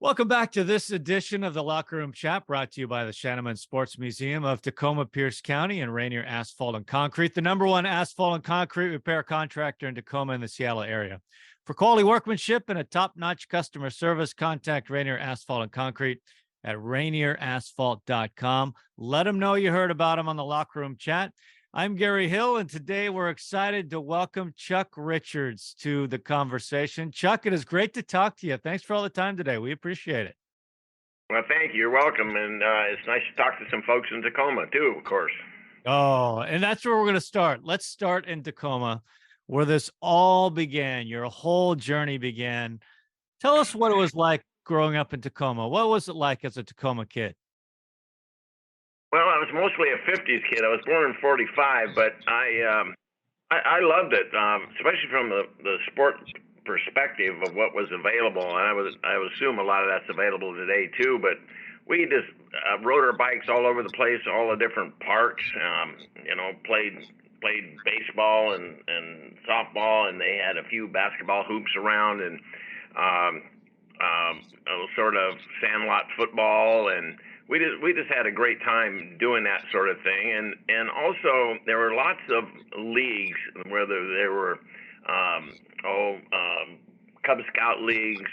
Welcome back to this edition of the Locker Room Chat, brought to you by the Shaneman Sports Museum of Tacoma, Pierce County, and Rainier Asphalt and Concrete, the number one asphalt and concrete repair contractor in Tacoma and the Seattle area. For quality workmanship and a top-notch customer service, contact Rainier Asphalt and Concrete at rainierasphalt.com. Let them know you heard about them on the Locker Room Chat. I'm Gary Hill, and today we're excited to welcome Chuck Richards to the conversation. Chuck, it is great to talk to you. Thanks for all the time today. We appreciate it. Well, thank you. You're welcome. And it's nice to talk to some folks in Tacoma, too, of course. Oh, and that's where we're going to start. Let's start in Tacoma, where this all began. Your whole journey began. Tell us what it was like growing up in Tacoma. What was it like as a Tacoma kid? Well, I was mostly a 50s kid. I was born in 45, but I loved it, especially from the sport perspective of what was available. And I would assume a lot of that's available today, too. But we just rode our bikes all over the place, all the different parks, played baseball and softball, and they had a few basketball hoops around, and um, sort of sandlot football, and we just had a great time doing that sort of thing. And also there were lots of leagues, whether they were Cub Scout leagues,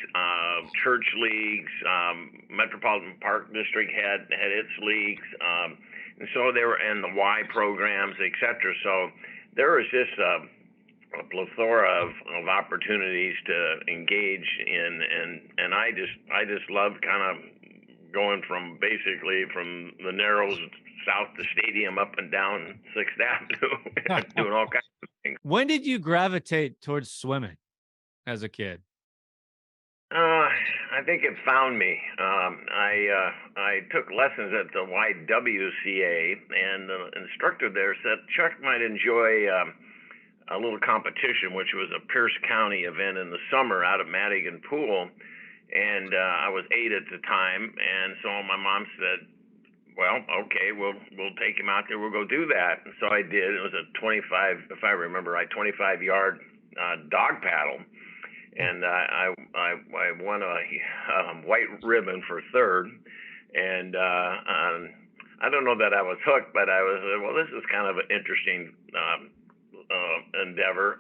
church leagues, Metropolitan Park District had its leagues, and so they were in the Y programs, etc. So there was just a plethora of opportunities to engage in, and I just loved kind of going from basically from the Narrows south to Stadium up and down Sixth Avenue, doing all kinds of things. When did you gravitate towards swimming as a kid? I think it found me. I took lessons at the YWCA, and the instructor there said Chuck might enjoy a little competition, which was a Pierce County event in the summer out of Madigan Pool. And I was 8 at the time, and so my mom said, "Well, okay, we'll take him out there. We'll go do that." And so I did. It was a 25, if I remember right, 25-yard dog paddle, and I won a white ribbon for third. And I don't know that I was hooked, but I was, well, this is kind of an interesting endeavor.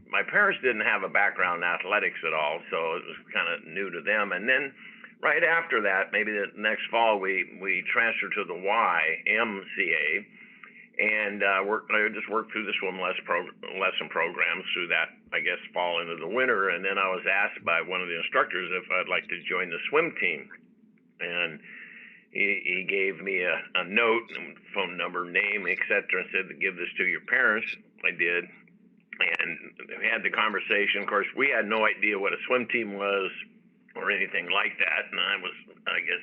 My parents didn't have a background in athletics at all, so it was kind of new to them. And then right after that, maybe the next fall, we transferred to the YMCA, and I just worked through the swim lesson programs through that, I guess, fall into the winter. And then I was asked by one of the instructors if I'd like to join the swim team, and he gave me a note, phone number, name, etc., and said to give this to your parents. I did, and we had the conversation. Of course, we had no idea what a swim team was or anything like that, and I was, I guess,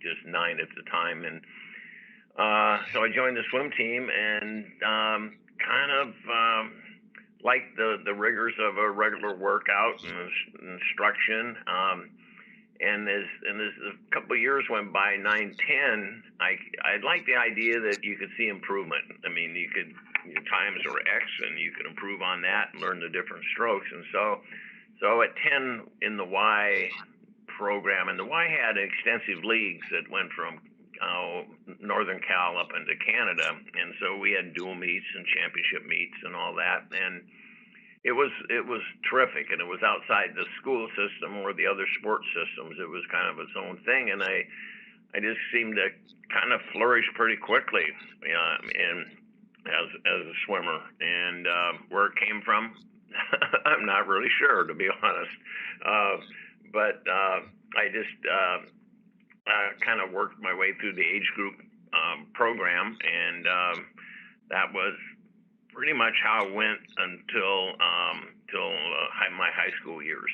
just 9 at the time. And so I joined the swim team, and kind of liked the rigors of a regular workout and instruction. And as a couple of years went by, 9, 10, I liked the idea that you could see improvement. I mean, your times were X, and you could improve on that and learn the different strokes. And so at 10 in the Y program, and the Y had extensive leagues that went from Northern Cal up into Canada, and so we had dual meets and championship meets and all that, and it was terrific, and it was outside the school system or the other sports systems. It was kind of its own thing, and I just seemed to kind of flourish pretty quickly, and as a swimmer. And where it came from, I'm not really sure, to be honest. But I just kind of worked my way through the age group program, and that was pretty much how it went until my high school years.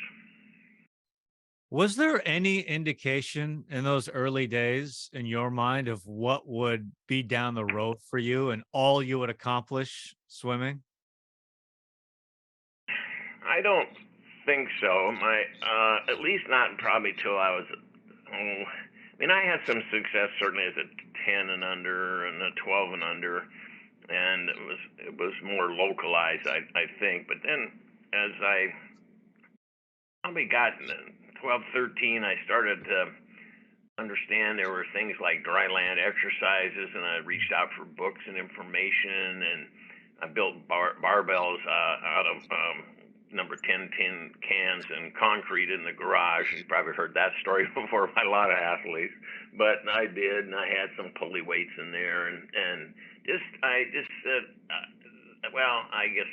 Was there any indication in those early days in your mind of what would be down the road for you and all you would accomplish swimming? I don't think so. At least not probably till I was. I mean, I had some success certainly as a 10 and under and a 12 and under, and it was more localized, I think. But then as I probably got 12, 13, I started to understand there were things like dry land exercises, and I reached out for books and information, and I built barbells out of number 10 tin cans and concrete in the garage. You probably heard that story before by a lot of athletes, but I did, and I had some pulley weights in there, and I just said, well, I guess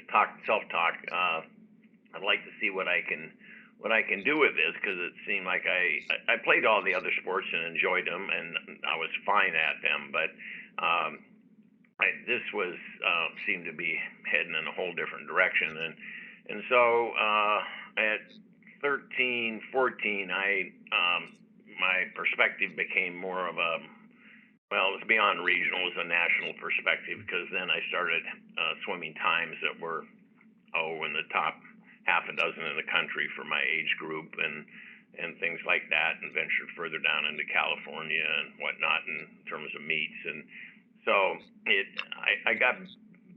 self-talk. I'd like to see what I can do with this, because it seemed like I played all the other sports and enjoyed them, and I was fine at them, but this was seemed to be heading in a whole different direction, and so at 13, 14, my perspective became more of a, well, it was beyond regional, it was a national perspective, because then I started swimming times that were in the top half a dozen in the country for my age group, and things like that, and ventured further down into California and whatnot in terms of meets. And so I got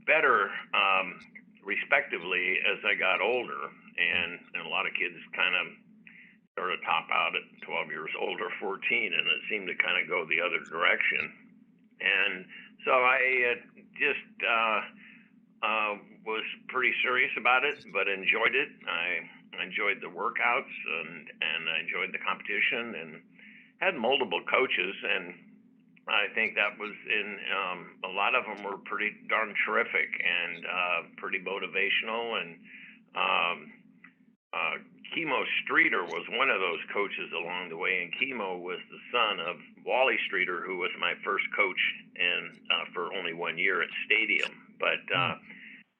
better respectively as I got older, and a lot of kids kind of sort of top out at 12 years old or 14, and it seemed to kind of go the other direction. And so I just was pretty serious about it, but enjoyed it. I enjoyed the workouts, and I enjoyed the competition, and had multiple coaches, and I think that was a lot of them were pretty darn terrific, and pretty motivational. And Chemo Streeter was one of those coaches along the way, and Chemo was the son of Wally Streeter, who was my first coach, and for only 1 year at Stadium. But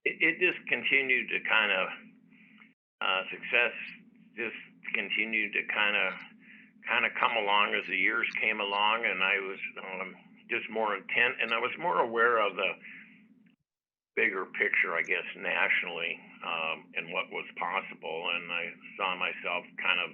it just continued to kind of success just continued to kind of come along as the years came along, and I was just more intent, and I was more aware of the bigger picture, I guess, nationally, and what was possible. And I saw myself kind of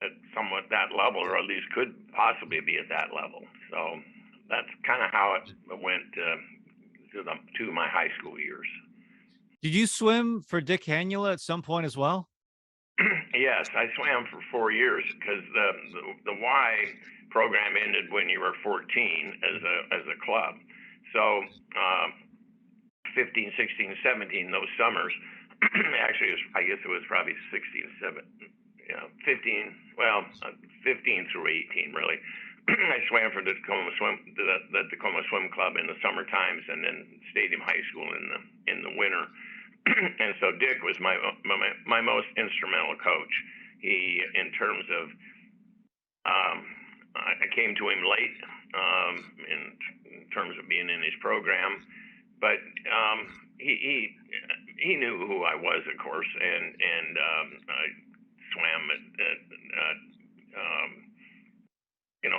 at somewhat that level, or at least could possibly be at that level. So that's kind of how it went to my high school years. Did you swim for Dick Hanula at some point as well? Yes, I swam for 4 years, because the Y program ended when you were 14 as a club. So 15, 16, 17, those summers, actually, I guess it was probably 16, 15, well, 15 through 18, really. I swam for the Tacoma Swim Club in the summer times, and then Stadium High School in the winter. And so Dick was my most instrumental coach. He, in terms of, I came to him late in terms of being in his program, but he knew who I was, of course, and I swam at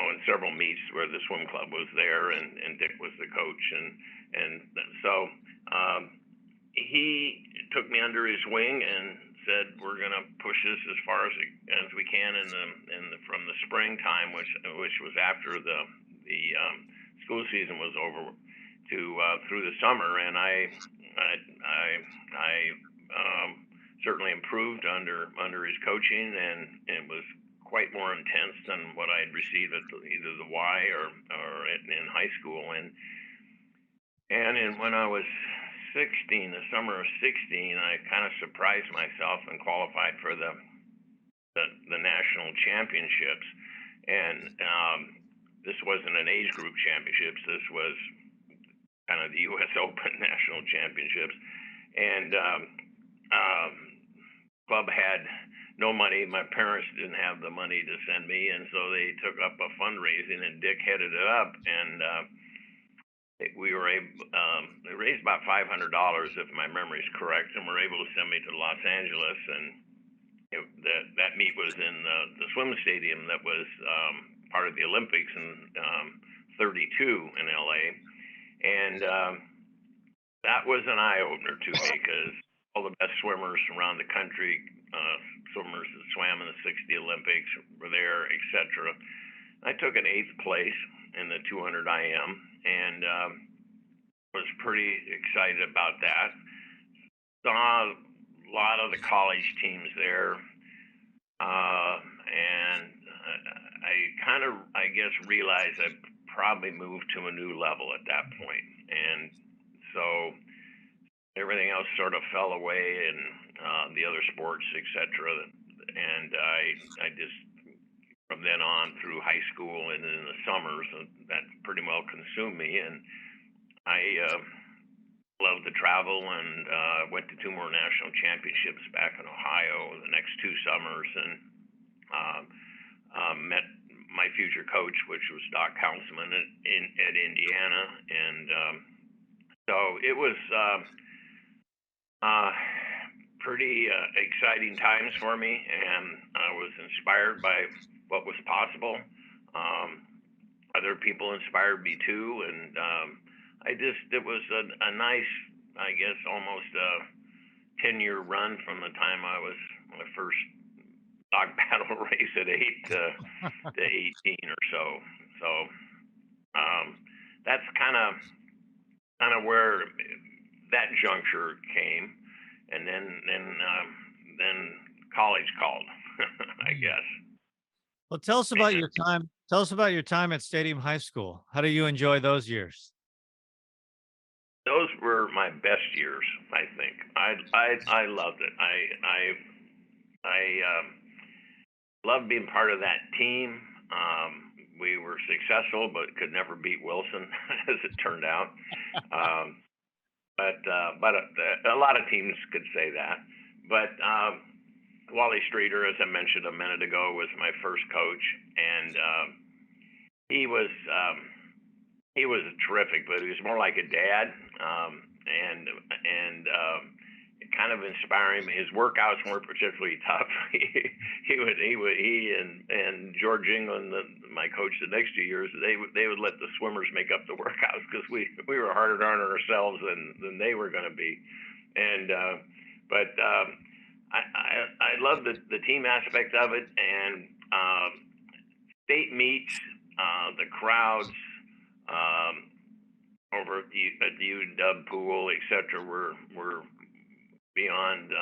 in several meets where the swim club was there, and Dick was the coach, and so he took me under his wing and said, "We're going to push this as far as we can from the springtime, which was after the school season was over, to through the summer." And I certainly improved under his coaching, and it was quite more intense than what I had received at either the Y or in high school. And when I was 16, the summer of 16, I kind of surprised myself and qualified for the national championships. And this wasn't an age group championships. This was kind of the U.S. Open national championships. And club had no money. My parents didn't have the money to send me, and so they took up a fundraising, and Dick headed it up, and we were able, they raised about $500, if my memory is correct, and were able to send me to Los Angeles. And that meet was in the swim stadium that was part of the Olympics in 32 in LA. And that was an eye-opener to me, because all the best swimmers around the country, swimmers that swam in the 60 Olympics were there, etc. I took an 8th place in the 200 IM, and was pretty excited about that. Saw lot of the college teams there, and I kind of, I guess, realized I probably moved to a new level at that point, and so everything else sort of fell away, and the other sports, etc. And I just from then on through high school and in the summers, that pretty well consumed me, and I loved to travel, and went to two more national championships back in Ohio the next two summers, and met my future coach, which was Doc Councilman at Indiana, and so it was pretty exciting times for me, and I was inspired by what was possible. Other people inspired me too, and it was a nice, I guess, almost a 10-year run from the time I was my first dog battle race at 8 to 18 or so. So that's kind of where that juncture came, and then college called, I guess. Well, tell us about your time. Tell us about your time at Stadium High School. How do you enjoy those years? Those were my best years, I think. I loved it. I loved being part of that team. We were successful, but could never beat Wilson, as it turned out. But a lot of teams could say that. But Wally Streeter, as I mentioned a minute ago, was my first coach, and he was terrific, but he was more like a dad, and kind of inspiring. His workouts weren't particularly tough. He and George England, my coach the next 2 years, they would let the swimmers make up the workouts, because we were harder on ourselves than they were going to be. And but I love the team aspect of it, and state meets, the crowds over at the UW pool, etc., were beyond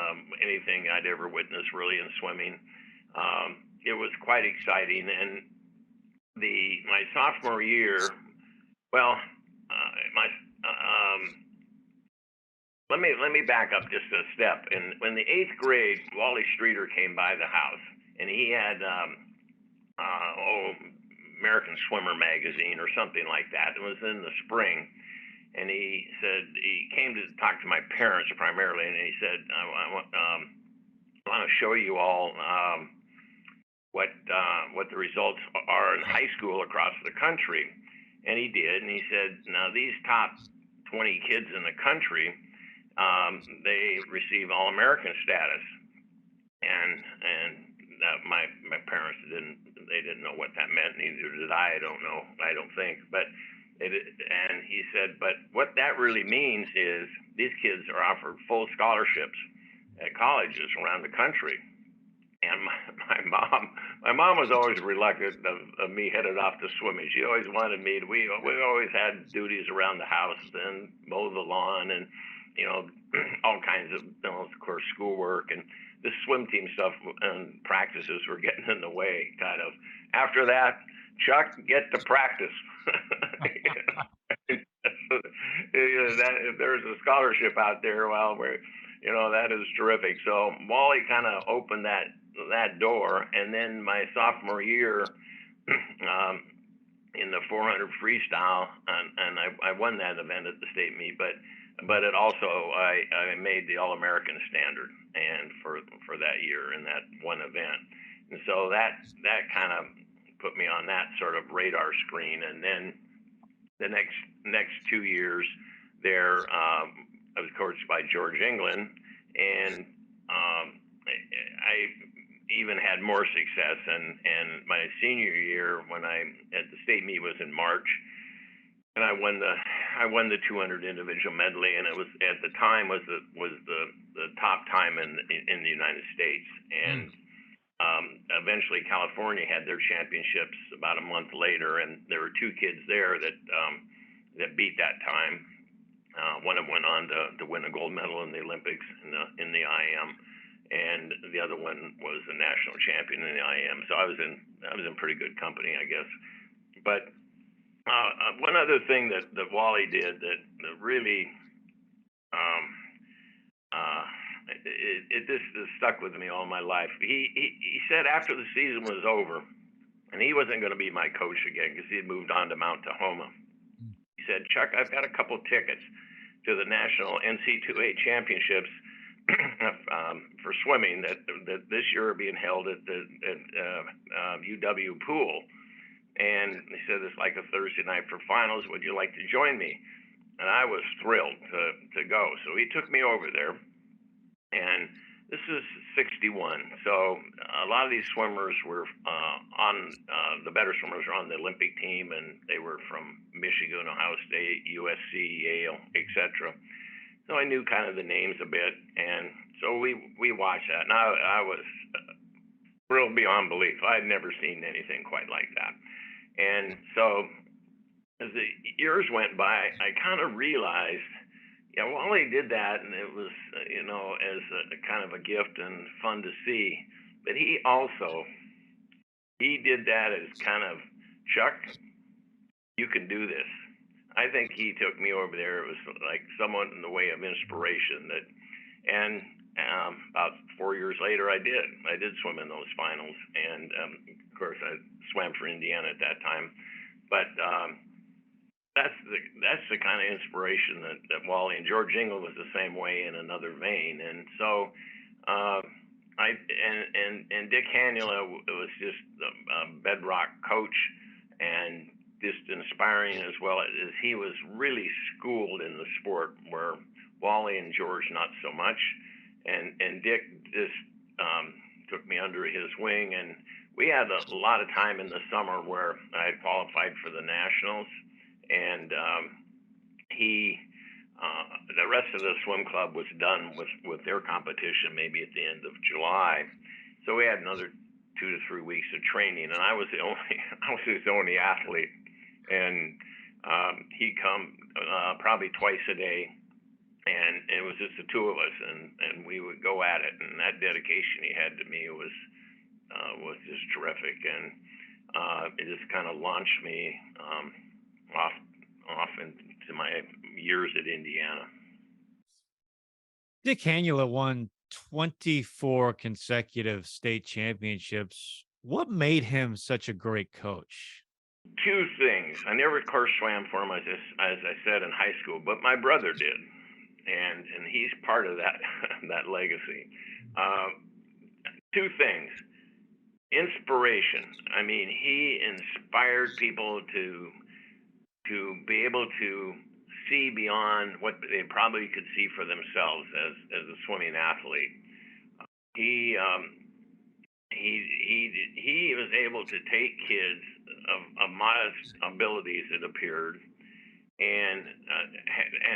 anything I'd ever witnessed, really, in swimming. It was quite exciting, and my sophomore year, well, let me back up just a step. And when the 8th grade, Wally Streeter came by the house, and he had American Swimmer magazine or something like that. It was in the spring, and he said he came to talk to my parents primarily, and he said, I want to show you all what the results are in high school across the country. And he did, and he said, now these top 20 kids in the country, they receive All-American status, and my parents didn't know what that meant. Neither did I. I don't think. But and he said, but what that really means is these kids are offered full scholarships at colleges around the country. And my mom was always reluctant of me headed off to swimming. She always wanted me to. We always had duties around the house and mow the lawn, and all kinds of, of course, schoolwork, and the swim team stuff and practices were getting in the way, kind of. After that, Chuck, get to practice. If there's a scholarship out there, well, that is terrific. So Wally kind of opened that door, and then my sophomore year, in the 400 freestyle, and I won that event at the state meet, but it also I made the All-American standard, and for that year in that one event, and so that kind of put me on that sort of radar screen. And then the next 2 years there, I was coached by George England, and I even had more success. And my senior year, when I at the state meet, was in March, and I won the 200 individual medley, and it was at the time was the top time in the United States. And eventually California had their championships about a month later, and there were 2 kids there that beat that time. One of them went on to win a gold medal in the Olympics in the IM, and the other one was a national champion in the IM. So I was in pretty good company, I guess. But one other thing that Wally did that really um, uh, it just stuck with me all my life. He said after the season was over, and he wasn't going to be my coach again because he had moved on to Mount Tacoma. He said, "Chuck, I've got a couple tickets to the national NC2A championships for swimming that this year are being held at the UW pool." And he said, "It's like a Thursday night for finals. Would you like to join me?" And I was thrilled to go. So he took me over there, and this is 61. So a lot of these swimmers were the better swimmers were on the Olympic team, and they were from Michigan, Ohio State, USC, Yale, etc. So I knew kind of the names a bit, and so we watched that, and I was thrilled beyond belief. I had never seen anything quite like that. And so as the years went by, I kind of realized, yeah, Wally did that, and it was, as a kind of a gift and fun to see. But he did that as kind of, Chuck, you can do this. I think he took me over there. It was like somewhat in the way of inspiration and about 4 years later, I did swim in those finals, and of course I swam for Indiana at that time. But that's the kind of inspiration that Wally, and George Engel was the same way in another vein. And so and Dick Hanula was just a bedrock coach, and just inspiring as well as he was really schooled in the sport, where Wally and George not so much. And Dick just took me under his wing, and we had a lot of time in the summer where I had qualified for the nationals, and the rest of the swim club was done with their competition maybe at the end of July, so we had another 2 to 3 weeks of training, and I was his only athlete, and he'd come probably twice a day. And it was just the two of us, and we would go at it. And that dedication he had to me was just terrific, and it just kind of launched me off into my years at Indiana. Dick Hanula won 24 consecutive state championships. What made him such a great coach? Two things. I never, of course, swam for him, as I said, in high school, but my brother did. And he's part of that that legacy. Two things: inspiration. I mean, he inspired people to be able to see beyond what they probably could see for themselves as a swimming athlete. He was able to take kids of modest abilities, it appeared, and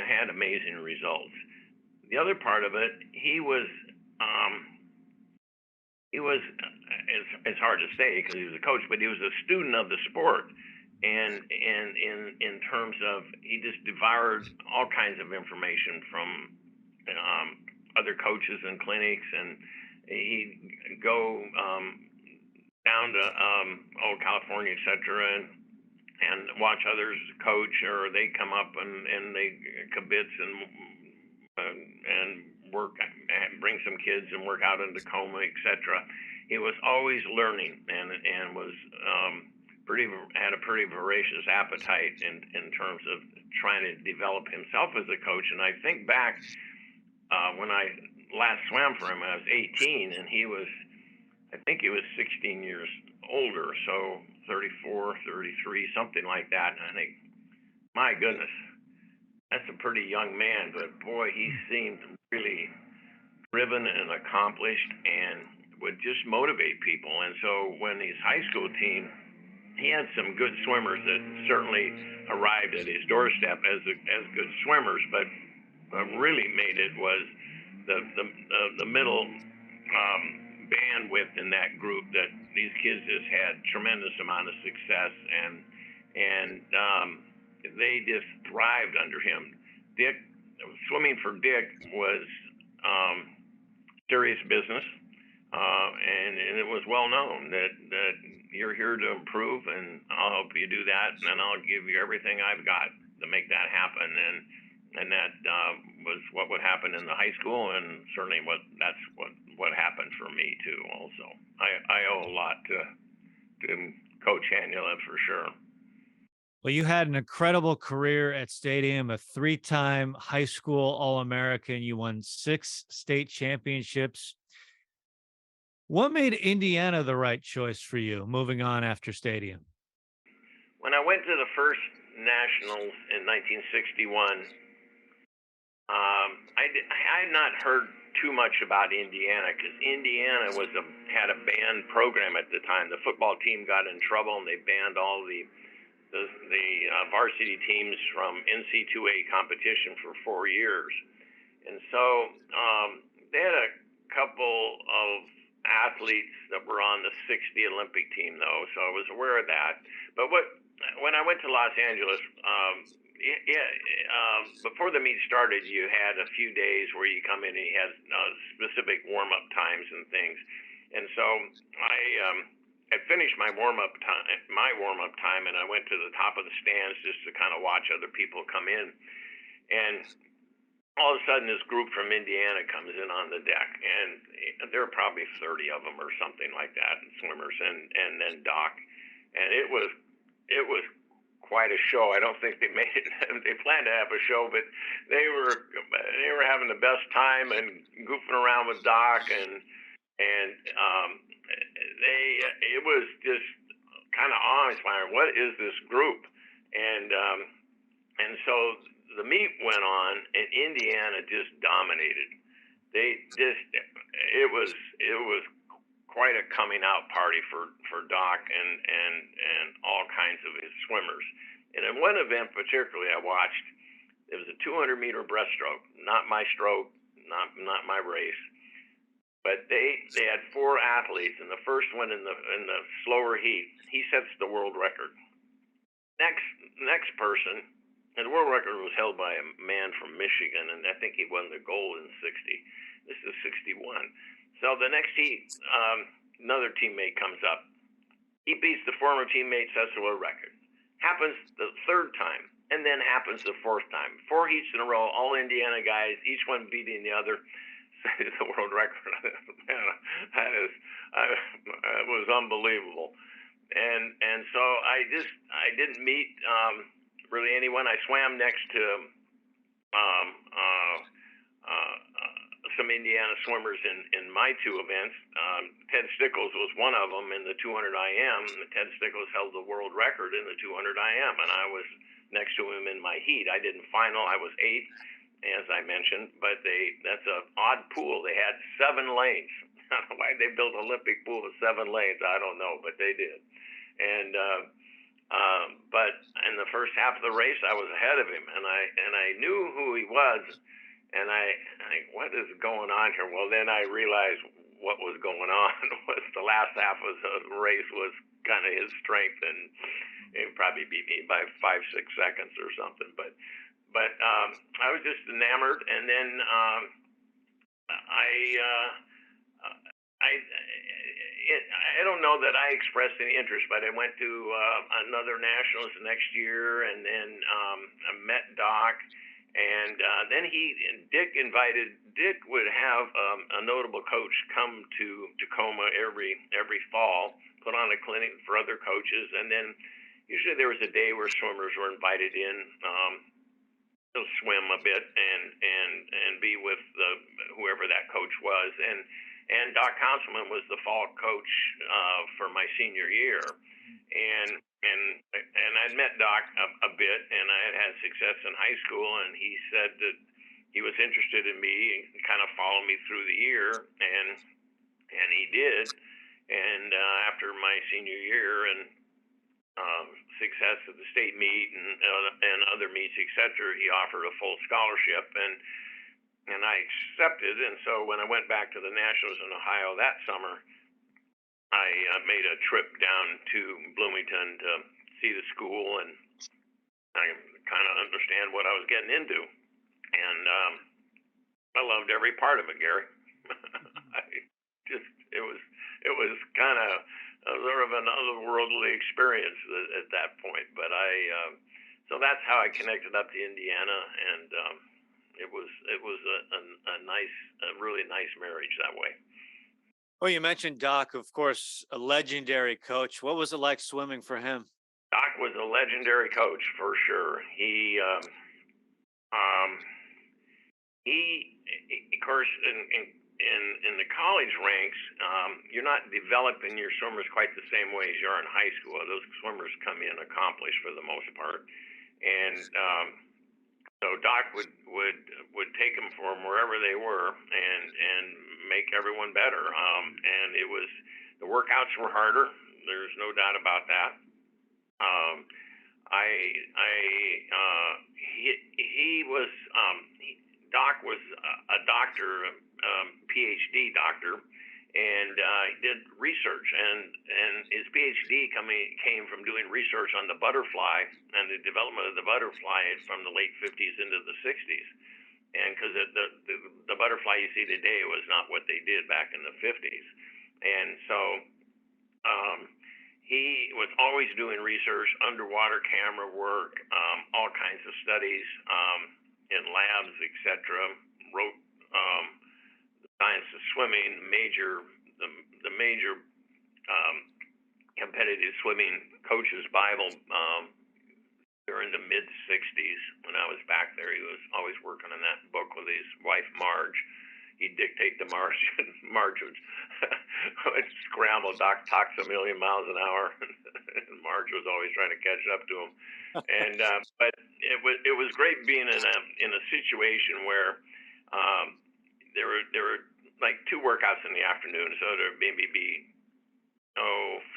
had amazing results. The other part of it, he was it's hard to say because he was a coach, but he was a student of the sport, and in terms of, he just devoured all kinds of information from other coaches and clinics, and he'd go down to California, etc., and watch others coach, or they come up and they kibitz and work, and bring some kids and work out in Tacoma, etc. He was always learning, and was had a pretty voracious appetite in terms of trying to develop himself as a coach. And I think back when I last swam for him, I was 18, and I think he was 16 years older, so 34, 33, something like that. And I think, my goodness, that's a pretty young man, but boy, he seemed really driven and accomplished, and would just motivate people. And so when his high school team, he had some good swimmers that certainly arrived at his doorstep as good swimmers, but what really made it was the middle bandwidth in that group, that these kids just had tremendous amount of success, and they just thrived under him. Dick swimming for Dick was um, serious business, and it was well known that you're here to improve, and I'll help you do that, and then I'll give you everything I've got to make that happen. And that was what would happen in the high school, and certainly that's what happened for me too. Also, I owe a lot to Coach Hanula for sure. Well, you had an incredible career at Stadium, a three-time high school All-American. You won 6 state championships. What made Indiana the right choice for you moving on after Stadium? When I went to the first nationals in 1961, I had not heard too much about Indiana because Indiana had a banned program at the time. The football team got in trouble and they banned all the varsity teams from NC2A competition for 4 years. And so they had a couple of athletes that were on the 60 Olympic team, though, so I was aware of that. But when I went to Los Angeles, before the meet started, you had a few days where you come in and you had specific warm-up times and things. And so I had finished my warm-up time, and I went to the top of the stands just to kind of watch other people come in. And all of a sudden, this group from Indiana comes in on the deck, and there were probably 30 of them or something like that, swimmers, and then Doc. And it was quite a show. I don't think they made it. They planned to have a show, but they were having the best time and goofing around with Doc, and it was just kind of awe-inspiring. What is this group? And so the meet went on, and Indiana just dominated. It was quite a coming out party for Doc and all kinds of his swimmers. And in one event particularly I watched, it was a 200-meter breaststroke, not my stroke, not my race. But they had 4 athletes, and the first one in the slower heat, he sets the world record. Next person, and the world record was held by a man from Michigan, and I think he won the gold in 60. This is 61. So the next heat, another teammate comes up. He beats the former teammate, sets the world record. Happens the 3rd time, and then happens the 4th time. 4 heats in a row, all Indiana guys, each one beating the other. The world record. Man, it was unbelievable. And so I didn't meet really anyone. I swam next to some Indiana swimmers in my 2 events. Ted Stickles was one of them in the 200 IM. Ted Stickles held the world record in the 200 IM, and I was next to him in my heat. I didn't final. I was 8th, as I mentioned, but that's an odd pool. They had 7 lanes. I don't know why they built an Olympic pool with 7 lanes. I don't know, but they did. And but in the first half of the race, I was ahead of him, and I knew who he was. And I what is going on here? Well, then I realized what was going on was the last half of the race was kind of his strength, and he probably beat me by 5-6 seconds or something. But I was just enamored, and then I don't know that I expressed any interest, but I went to another nationals the next year, and then I met Doc. And then Dick would have a notable coach come to Tacoma every fall, put on a clinic for other coaches, and then usually there was a day where swimmers were invited in to swim a bit and be with whoever that coach was. And Doc Councilman was the fall coach for my senior year, and I'd met Doc a bit, and I had had success in high school, and he said that he was interested in me and kind of followed me through the year, and he did. And after my senior year and success at the state meet and other meets, etc., he offered a full scholarship, and I accepted. And so when I went back to the Nationals in Ohio that summer, I made a trip down to Bloomington to see the school and I kind of understand what I was getting into. and I loved every part of it, Gary. I just it was kind of sort of an otherworldly experience at that point. But so that's how I connected up to Indiana, and it was a nice, a really nice marriage that way. Well, you mentioned Doc, of course, a legendary coach. What was it like swimming for him? Doc was a legendary coach for sure. Um, he, of course, in the college ranks, you're not developing your swimmers quite the same way as you are in high school. Those swimmers come in accomplished for the most part, and so Doc would take them from wherever they were and make everyone better. And it was, the workouts were harder. There's no doubt about that. Um, he was Doc was a doctor, PhD doctor, and he did research, and his PhD came from doing research on the butterfly and the development of the butterfly from the late 50s into the 60s. And because the butterfly you see today was not what they did back in the 50s, and so he was always doing research, underwater camera work, all kinds of studies in labs, etc. Wrote Science of Swimming, the major competitive swimming coach's Bible during the mid '60s. When I was back there, he was always working on that book with his wife Marge. He'd dictate to Marge, and Marge would scramble. Doc talks a million miles an hour, and Marge was always trying to catch up to him. And but it was great being in a situation where there were like two workouts in the afternoon, so there maybe be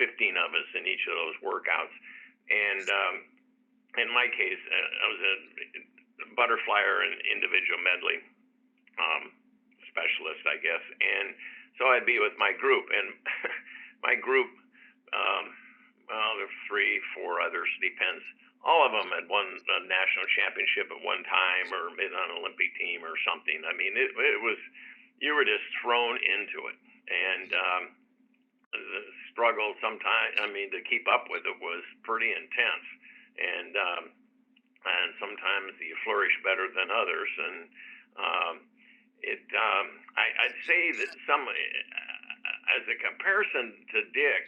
15 of us in each of those workouts. And in my case, I was a butterflyer and individual medley specialist, I guess. And so I'd be with my group, and my group, well, there were three, four others, depends. All of them had won a national championship at one time or been on an Olympic team or something. I mean, it was, you were just thrown into it. And the struggle sometimes, I mean, to keep up with it was pretty intense. And sometimes you flourish better than others. And I'd say that as a comparison to Dick,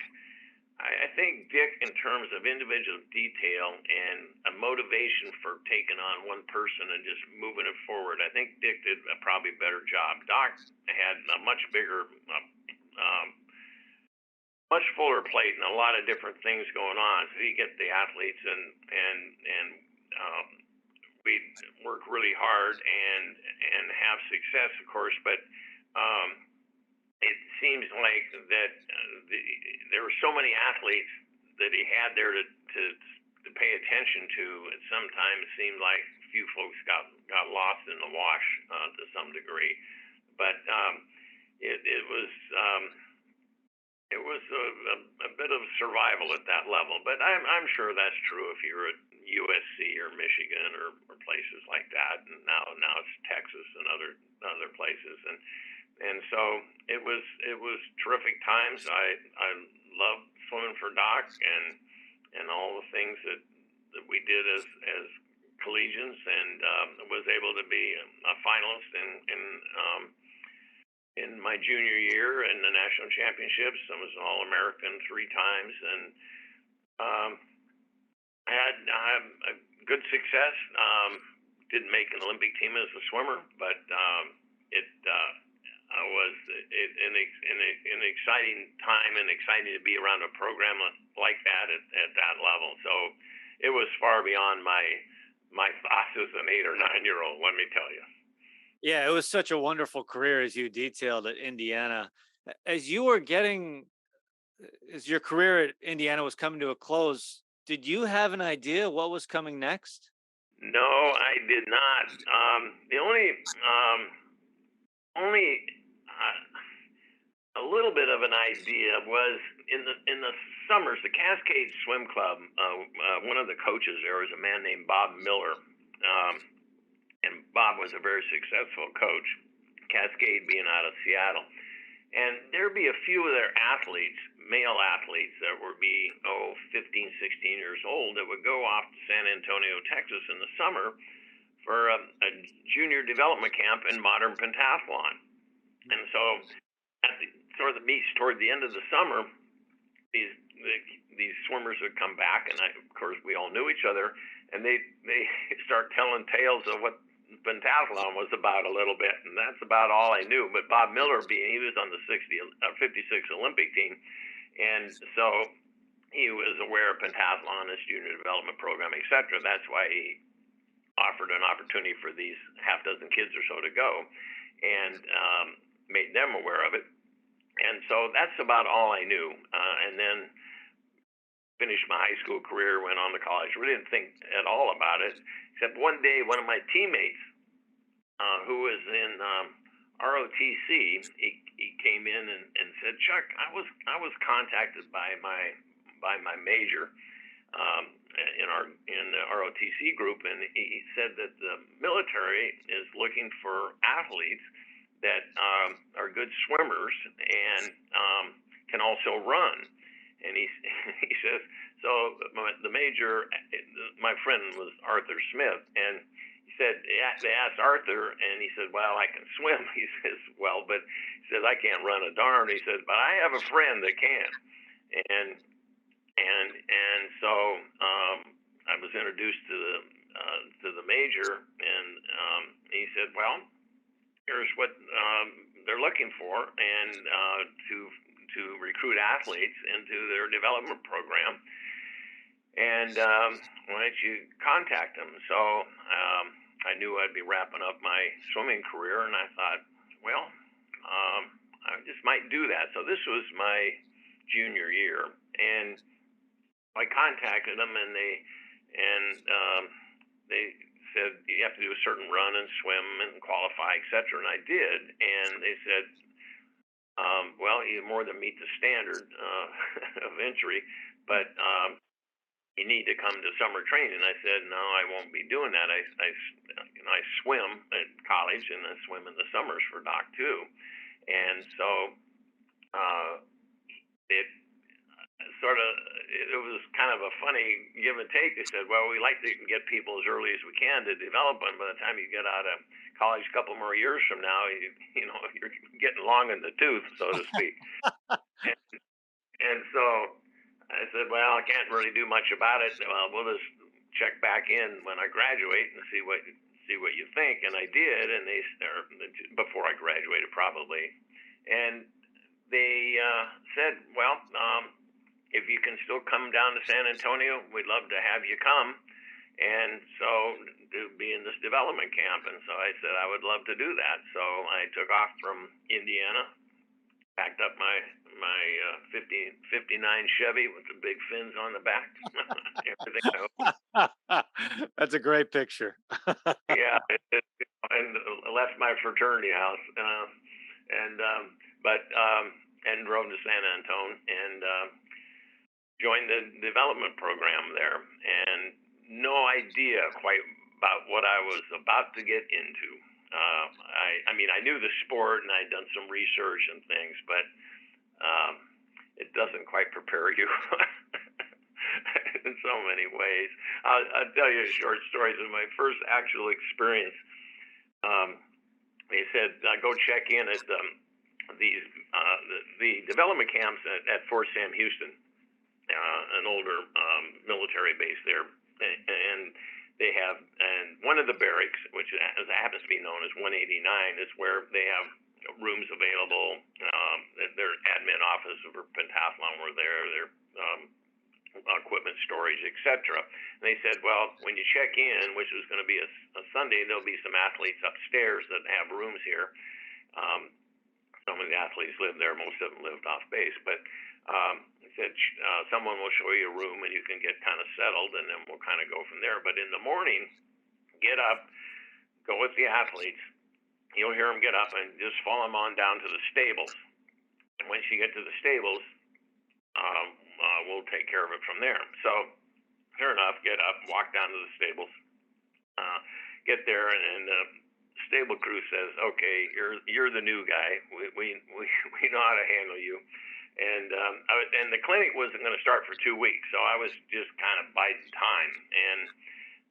I think Dick, in terms of individual detail and a motivation for taking on one person and just moving it forward, I think Dick did a probably better job. Doc had a much bigger, much fuller plate and a lot of different things going on. So you get the athletes, and we'd work really hard and have success, of course, but it seems like that there were so many athletes that he had there to pay attention to. It sometimes seemed like few folks got lost in the wash to some degree, but it was a bit of survival at that level. But I'm sure that's true if you're at USC or Michigan or places like that, and now it's Texas and other places, and so it was terrific times. I loved swimming for Doc and all the things that we did as collegians, and was able to be a finalist in my junior year in the national championships. I was an All-American 3 times, and had a good success. Didn't make an Olympic team as a swimmer, but it was an exciting time and exciting to be around a program like that at that level. So it was far beyond my thoughts as an 8 or 9-year-old. Let me tell you. Yeah, it was such a wonderful career as you detailed at Indiana. As you were getting, as your career at Indiana was coming to a close, did you have an idea what was coming next? No, I did not. The only a little bit of an idea was in the summers. The Cascade Swim Club. One of the coaches there was a man named Bob Miller, and Bob was a very successful coach, Cascade being out of Seattle. And there'd be a few of their athletes, male athletes, that would be, 15, 16 years old, that would go off to San Antonio, Texas in the summer for a junior development camp in modern pentathlon. And so at the sort of the meets toward the end of the summer, these swimmers would come back, and of course we all knew each other, and they start telling tales of what pentathlon was about a little bit, and that's about all I knew. But Bob Miller, he was on the 56 Olympic team, and so he was aware of pentathlon, his junior development program, etc. That's why he offered an opportunity for these half dozen kids or so to go, and made them aware of it. And so that's about all I knew. And then finished my high school career, went on to college. Really didn't think at all about it, except one day one of my teammates, who was in ROTC, he came in and said, "Chuck, I was contacted by my major in the ROTC group, and he said that the military is looking for athletes that are good swimmers and can also run." And he says, so the major, my friend was Arthur Smith, and he said, they asked Arthur, and he said, "Well, I can swim." He says, "Well, but," he says, "I can't run a darn." He says, "But I have a friend that can." And so I was introduced to the major, and he said, "Well, here's what they're looking for, and to recruit athletes into their development program, and why don't you contact them?" So I knew I'd be wrapping up my swimming career, and I thought, well, I just might do that. So this was my junior year, and I contacted them, and they said you have to do a certain run and swim and qualify, etc. And I did, and they said, "Well, you more than meet the standard of entry, but you need to come to summer training." I said, "No, I won't be doing that. I swim at college, and I swim in the summers for Doc too." And so it was kind of a funny give and take. They said, "Well, we like to get people as early as we can to develop them. By the time you get out of college, a couple more years from now, you're getting long in the tooth, so to speak." and so I said, "Well, I can't really do much about it. We'll just check back in when I graduate and see what you think." And I did, and before I graduated probably, and they said, "Well, if you can still come down to San Antonio, we'd love to have you come, and so to be in this development camp." And so I said I would love to do that. So I took off from Indiana, packed up my 59 Chevy with the big fins on the back. Everything I hope. That's a great picture. Yeah, and left my fraternity house, and drove to San Antonio and joined the development program there, and no idea quite about what I was about to get into. I mean, I knew the sport, and I'd done some research and things, but it doesn't quite prepare you in so many ways. I'll tell you a short story. So my first actual experience, they said, "Go check in at the development camps at Fort Sam Houston, an older military base there, and they have, and one of the barracks, which happens to be known as 189, is where they have rooms available. Their admin office for pentathlon were there, their equipment storage, etc. And they said, "Well, when you check in, which was going to be a Sunday, there'll be some athletes upstairs that have rooms here." Some of the athletes lived there, most of them lived off base, but they said, "Someone will show you a room and you can get kind of settled, and then we'll kind of go from there. But in the morning, get up, go with the athletes. You'll hear them get up, and just follow them on down to the stables. And once you get to the stables, we'll take care of it from there." So, sure enough, get up, walk down to the stables, get there, and the stable crew says, "Okay, you're the new guy. We know how to handle you." And the clinic wasn't going to start for 2 weeks, so I was just kind of biding time. And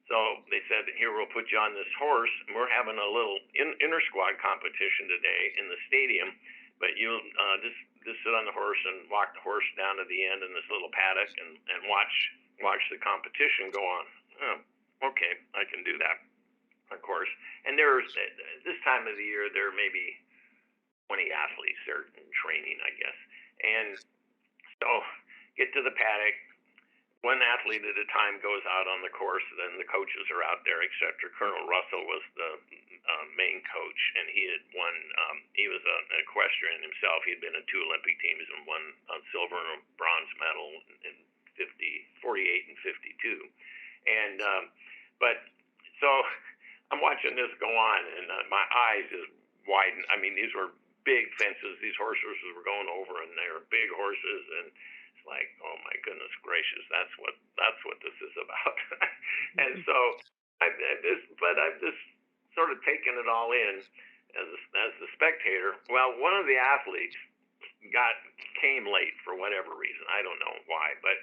so they said, "Here, we'll put you on this horse. And we're having a little inter squad competition today in the stadium, but you'll just sit on the horse and walk the horse down to the end in this little paddock and watch the competition go on." Oh, okay, I can do that, of course. And there's this time of the year there may be 20 athletes there in training, I guess. And so get to the paddock. One athlete at a time goes out on the course, then the coaches are out there, etc. Colonel Russell was the main coach, and he had won. He was an equestrian himself. He'd been in 2 Olympic teams and won a silver and a bronze medal in 48 and 52. And but so I'm watching this go on, and my eyes just widen. I mean, these were big fences. These horses were going over, and they were big horses, and it's like, oh my goodness gracious, that's what this is about. And so I've just sort of taken it all in as the spectator. Well, one of the athletes came late for whatever reason. I don't know why, but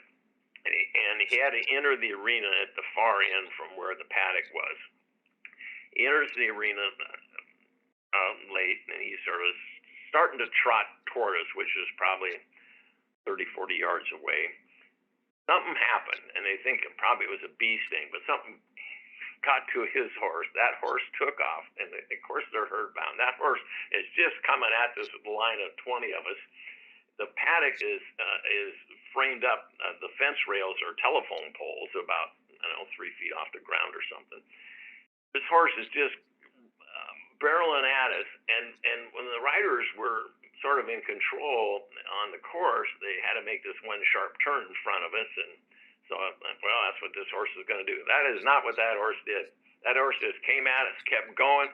and he had to enter the arena at the far end from where the paddock was. He enters the arena late, and he's sort of starting to trot toward us, which is probably 30, 40 yards away. Something happened, and they think it probably was a bee sting, but something got to his horse. That horse took off, and of course they're herd bound. That horse is just coming at this line of 20 of us. The paddock is framed up. The fence rails are telephone poles about 3 feet off the ground or something. This horse is just barreling at us, and when the riders were sort of in control on the course, they had to make this one sharp turn in front of us, and so well, that's what this horse is going to do. That is not what that horse did. That horse just came at us, kept going.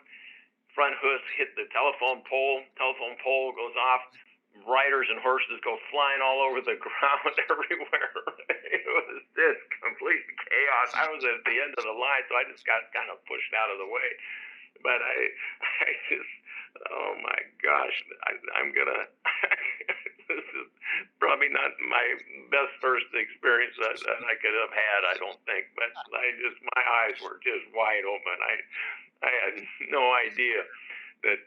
Front hoofs hit the telephone pole. Telephone pole goes off. Riders and horses go flying all over the ground everywhere. It was just complete chaos. I was at the end of the line, so I just got kind of pushed out of the way. But I just, oh my gosh, I'm gonna. This is probably not my best first experience that I could have had, I don't think. But my eyes were just wide open. I had no idea that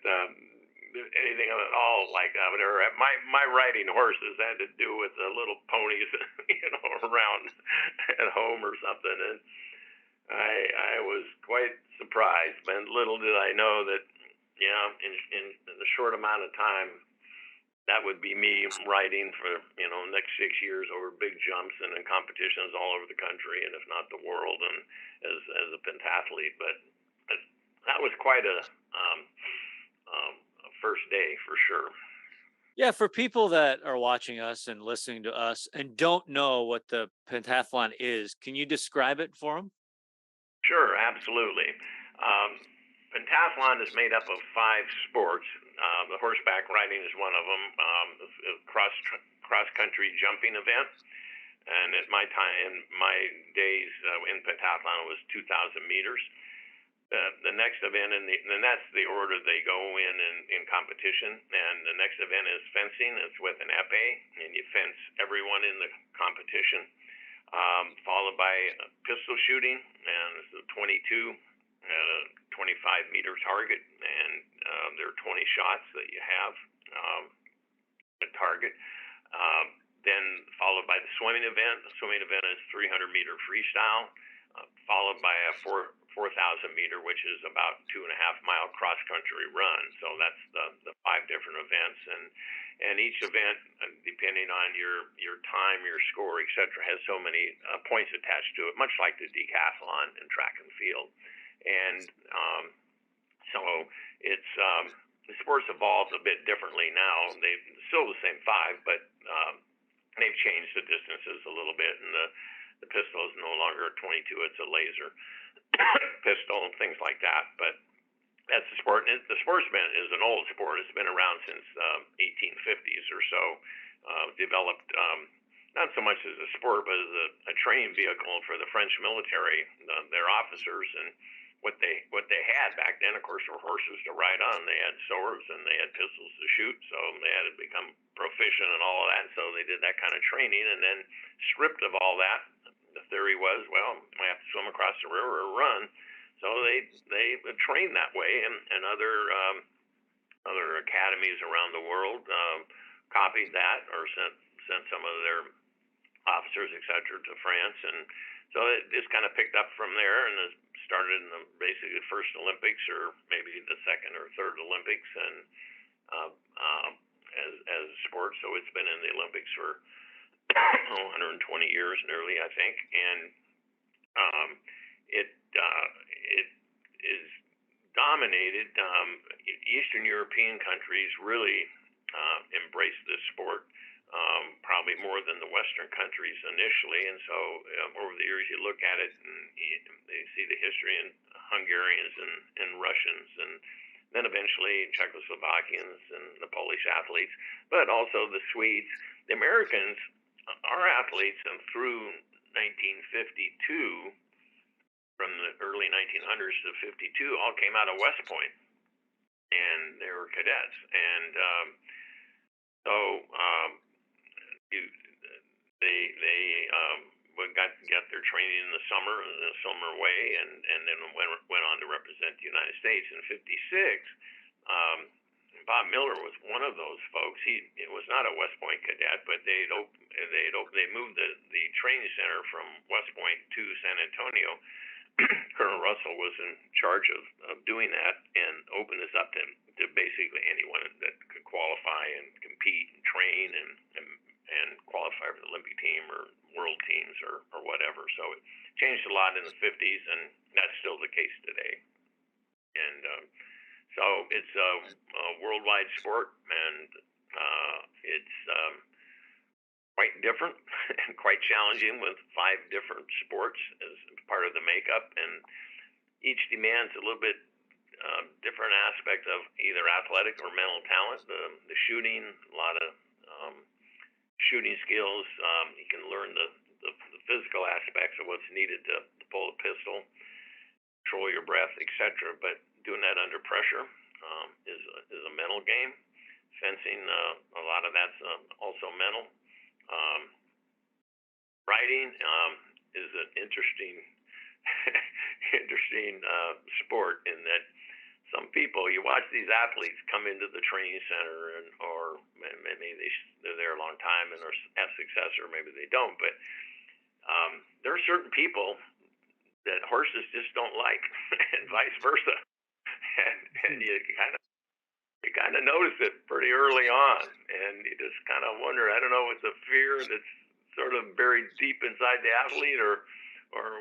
anything at all like that would ever. My riding horses had to do with the little ponies, around at home or something, and I was quite surprised, and little did I know that, in a short amount of time, that would be me riding for, next 6 years over big jumps and in competitions all over the country, and if not the world, and as a pentathlete. But that was quite a first day for sure. Yeah, for people that are watching us and listening to us and don't know what the pentathlon is, can you describe it for them? Sure, absolutely. Pentathlon is made up of 5 sports. The horseback riding is one of them. Cross country jumping event, and at my time, in my days in pentathlon, it was 2,000 meters. The next event, and that's the order they go in competition. And the next event is fencing. It's with an épée, and you fence everyone in the competition. Followed by pistol shooting, and it's a 22 at a 25-meter target, and there are 20 shots that you have a target. Then followed by the swimming event. The swimming event is 300-meter freestyle, followed by a 4,000-meter, which is about 2.5-mile cross-country run. So that's the 5 different events, and each event, depending on your time, your score, etc., has so many points attached to it, much like the decathlon and track and field. And so it's the sport's evolved a bit differently now. They're still the same 5, but they've changed the distances a little bit, and the pistol is no longer a 22; it's a laser pistol and things like that. But that's the sport. And the sportsman is an old sport. It's been around since 1850s or so. Developed not so much as a sport, but as a training vehicle for the French military, their officers, and what they had back then, of course, were horses to ride on. They had swords and they had pistols to shoot, so they had to become proficient and all of that. So they did that kind of training, and then stripped of all that, the theory was, well, we have to swim across the river or run. So they trained that way, and other academies around the world copied that or sent some of their officers, etc., to France, and so it just kind of picked up from there, and it started in basically the first Olympics, or maybe the second or third Olympics, and as a sport. So it's been in the Olympics for 120 years nearly, I think, and it is dominated. Eastern European countries really embraced this sport. Probably more than the Western countries initially, and so over the years you look at it and you see the history in Hungarians and Russians, and then eventually Czechoslovakians and the Polish athletes, but also the Swedes, the Americans, our athletes, and through 1952, from the early 1900s to 52, all came out of West Point, and they were cadets, and so. They got their training in the summer way, and then went on to represent the United States. In '56, Bob Miller was one of those folks. He was not a West Point cadet, but they moved the training center from West Point to San Antonio. Colonel Russell was in charge of doing that, and opened this up to basically anyone that could qualify and compete and train and qualify for the Olympic team or world teams or whatever. So it changed a lot in the 50s, and that's still the case today. And so it's a worldwide sport, and it's quite different and quite challenging, with 5 different sports as part of the makeup, and each demands a little bit different aspect of either athletic or mental talent. The shooting, a lot of shooting skills. You can learn the physical aspects of what's needed to pull a pistol, control your breath, etc. But doing that under pressure is a mental game. Fencing, a lot of that's also mental. Riding is an interesting sport, in that some people, you watch these athletes come into the training center, or maybe they're there a long time and have success, or maybe they don't. But there are certain people that horses just don't like, and vice versa. And you kind of notice it pretty early on, and you just kind of wonder. I don't know, it's a fear that's sort of buried deep inside the athlete, or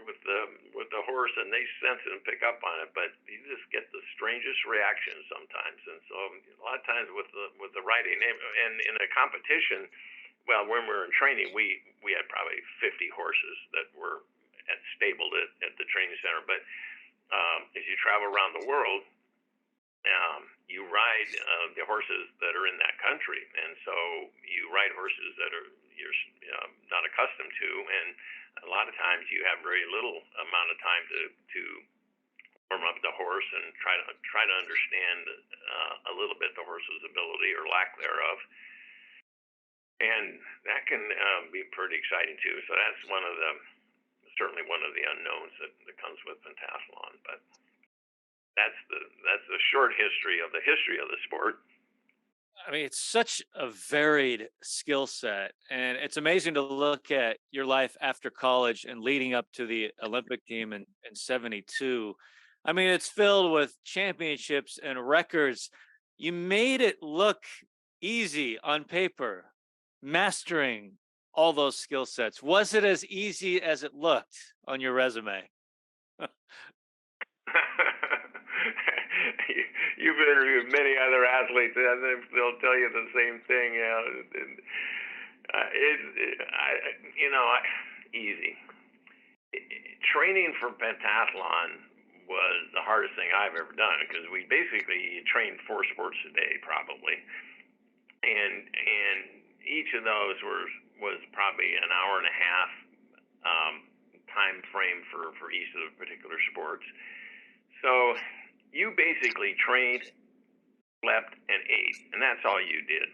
with the horse, and they sense it and pick up on it. But you just get the strangest reactions sometimes. And so a lot of times with the riding, and in a competition, well, when we were in training, we had probably 50 horses that were stabled at the training center. But as you travel around the world, you ride the horses that are in that country, and so you ride horses that you're not accustomed to, and a lot of times you have very little amount of time to warm up the horse and try to understand a little bit the horse's ability or lack thereof, and that can be pretty exciting too. So that's certainly one of the unknowns that comes with pentathlon, but. That's the short history of the sport. I mean, it's such a varied skill set, and it's amazing to look at your life after college and leading up to the Olympic team in '72. I mean, it's filled with championships and records. You made it look easy on paper, mastering all those skill sets. Was it as easy as it looked on your resume? You've interviewed many other athletes, and they'll tell you the same thing. Easy. Training for pentathlon was the hardest thing I've ever done, because we basically trained 4 sports a day, probably, and each of those was probably an hour and a half time frame for each of the particular sports. So you basically trained, slept, and ate, and that's all you did.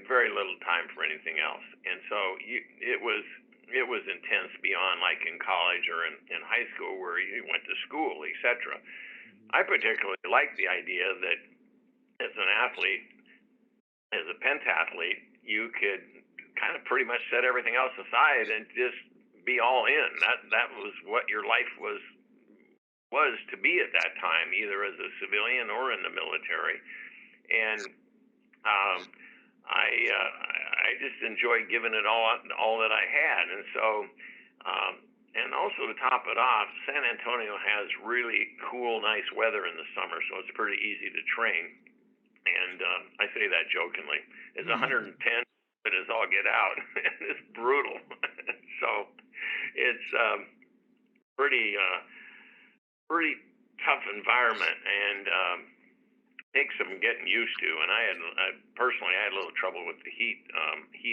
Very little time for anything else, and so it was intense beyond like in college or in high school where you went to school, etc. Mhm. I particularly like the idea that as an athlete, as a pentathlete, you could kind of pretty much set everything else aside and just be all in. That was what your life was to be at that time, either as a civilian or in the military. And um, I just enjoyed giving it all that I had, and so. And also to top it off, San Antonio has really cool, nice weather in the summer, so it's pretty easy to train. And I say that jokingly. It's 110, but it's all get out. It's brutal. So it's pretty pretty tough environment, and takes some getting used to. And personally I had a little trouble with the heat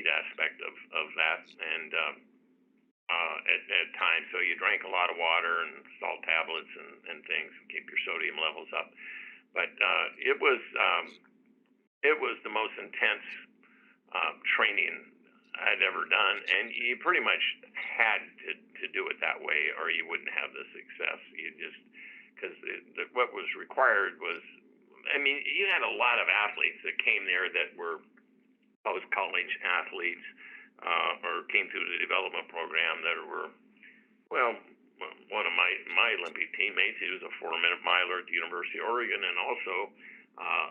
aspect of that, and at times. So you drank a lot of water and salt tablets and things to keep your sodium levels up. But it was the most intense training I'd ever done, and you pretty much had to do it that way, or you wouldn't have the success. You just because what was required was, I mean, you had a lot of athletes that came there that were post college athletes, or came through the development program that were, well, one of my Olympic teammates, he was a 4-minute miler at the University of Oregon, and also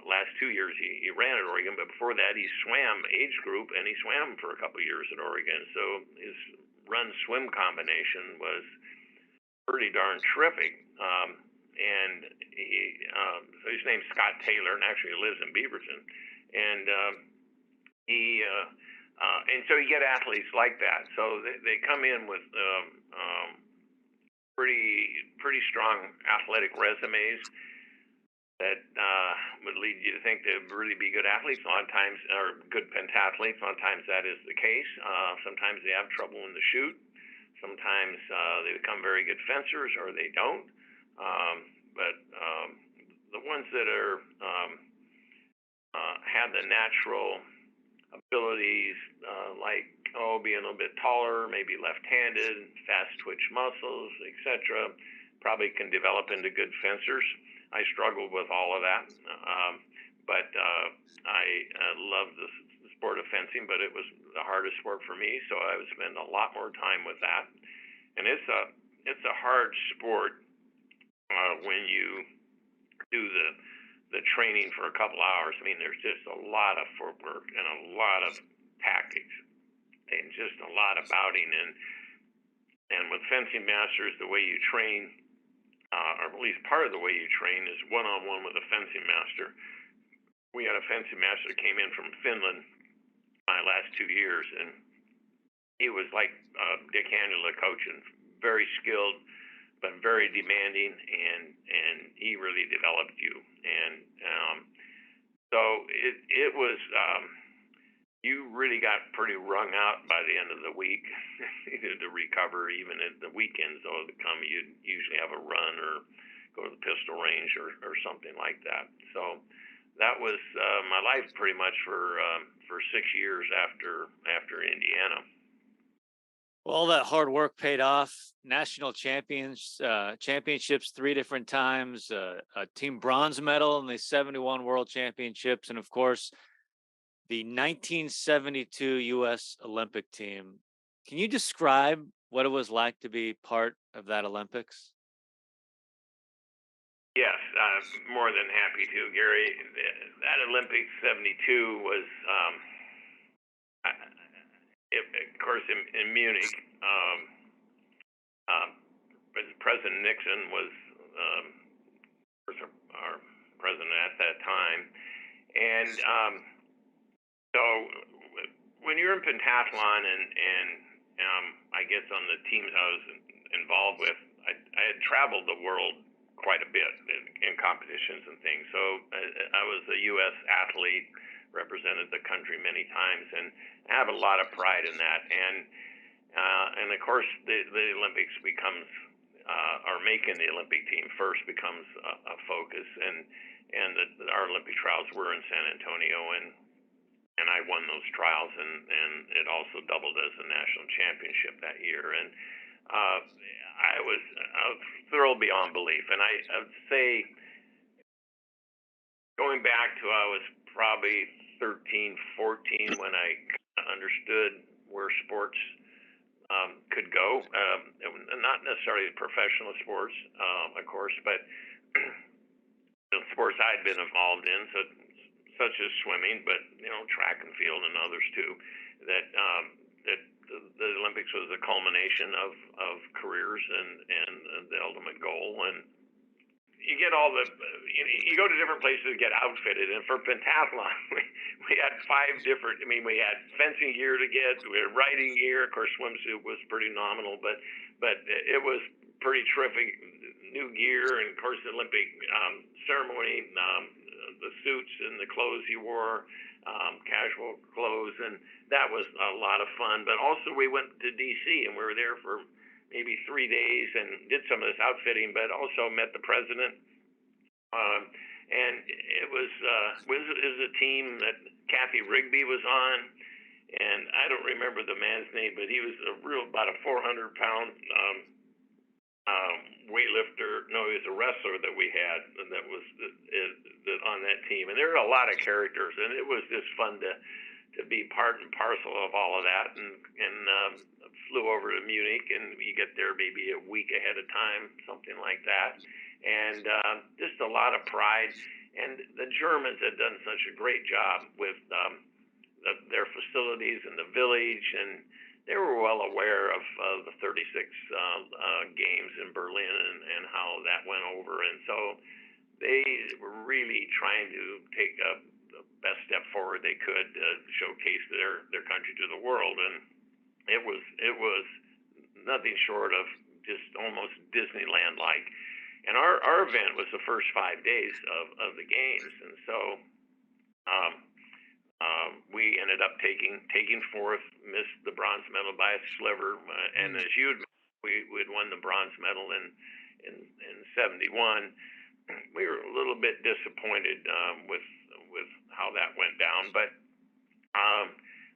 last 2 years he ran at Oregon, but before that he swam age group, and he swam for a couple of years at Oregon. So his run swim combination was pretty darn terrific. And so his name's Scott Taylor, and actually he lives in Beaverton. And and so you get athletes like that. So they come in with pretty strong athletic resumes that would lead you to think they'd really be good athletes. A lot of times, or good pentathletes. A lot of times that is the case. Sometimes they have trouble in the chute. Sometimes they become very good fencers, or they don't. But the ones that are have the natural abilities, like being a little bit taller, maybe left-handed, fast twitch muscles, etc., probably can develop into good fencers. I struggled with all of that, but I loved the sport of fencing, but it was the hardest sport for me, so I would spend a lot more time with that. And it's a hard sport when you do the training for a couple hours. I mean, there's just a lot of footwork and a lot of tactics and just a lot of bouting. And with fencing masters, the way you train, or at least part of the way you train, is one-on-one with a fencing master. We had a fencing master that came in from Finland my last 2 years, and he was like Dick Handler coaching, very skilled, but very demanding, and he really developed you. And so it was, you really got pretty wrung out by the end of the week to recover. Even at the weekends, though, you'd usually have a run or go to the pistol range or something like that. So that was my life pretty much for 6 years after Indiana. Well, all that hard work paid off. National championships 3 different times, a team bronze medal in the 71 World Championships, and of course, the 1972 U.S. Olympic team. Can you describe what it was like to be part of that Olympics? Yes, more than happy to, Gary. That Olympics '72 was, of course, in Munich. Um, President Nixon was our president at that time, and so when you're in pentathlon, and I guess on the teams I was involved with, I had traveled the world quite a bit in competitions and things. So I was a U.S. athlete, represented the country many times, and I have a lot of pride in that. And of course, the Olympics becomes are making the Olympic team first becomes a focus, and our Olympic trials were in San Antonio, and I won those trials, and it also doubled as a national championship that year, and I was thrilled beyond belief. And I would say, going back to I was probably 13, 14 when I understood where sports could go. Not necessarily professional sports, of course, but the sports I'd been involved in, such as swimming, but track and field and others too. That the Olympics was a culmination of careers and the ultimate goal. And you get all the you go to different places to get outfitted, and for pentathlon we had 5 different. We had fencing gear to get, we had riding gear, of course swimsuit was pretty nominal, but it was pretty terrific new gear, and of course the Olympic ceremony, the suits and the clothes you wore, casual clothes, and that was a lot of fun. But also we went to DC, and we were there for maybe 3 days and did some of this outfitting, but also met the president. And it was a team that Kathy Rigby was on, and I don't remember the man's name, but he was about a 400-pound weightlifter. No, he was a wrestler that we had that was on that team. And there were a lot of characters, and it was just fun to be part and parcel of all of that, and flew over to Munich, and you get there maybe a week ahead of time, something like that, and just a lot of pride. And the Germans had done such a great job with their facilities and the village, and they were well aware of the 36 games in Berlin and how that went over, and so they were really trying to take the best step forward they could to showcase their country to the world. And it was nothing short of just almost Disneyland like. And our event was the first 5 days of the games, and so we ended up taking fourth, missed the bronze medal by a sliver, and as we'd won the bronze medal in 71. We were a little bit disappointed with how that went down, but